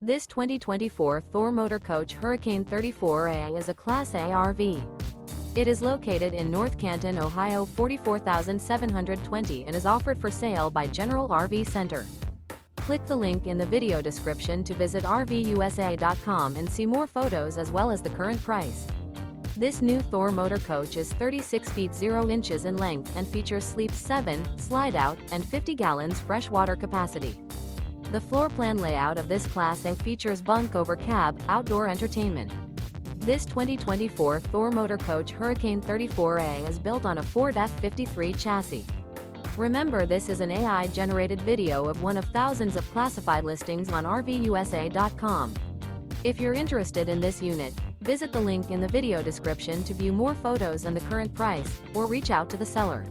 This 2024 Thor Motor Coach Hurricane 34A is a Class A RV. It is located in North Canton, Ohio 44720 and is offered for sale by General RV Center. Click the link in the video description to visit RVUSA.com and see more photos as well as the current price. This new Thor Motor Coach is 36 feet 0 inches in length and features sleep 7, slide-out, and 50 gallons freshwater capacity. The floor plan layout of this Class A features bunk over cab, outdoor entertainment. This 2024 Thor Motor Coach Hurricane 34A is built on a Ford F-53 chassis. Remember, this is an AI-generated video of one of thousands of classified listings on RVUSA.com. If you're interested in this unit, visit the link in the video description to view more photos and the current price, or reach out to the seller.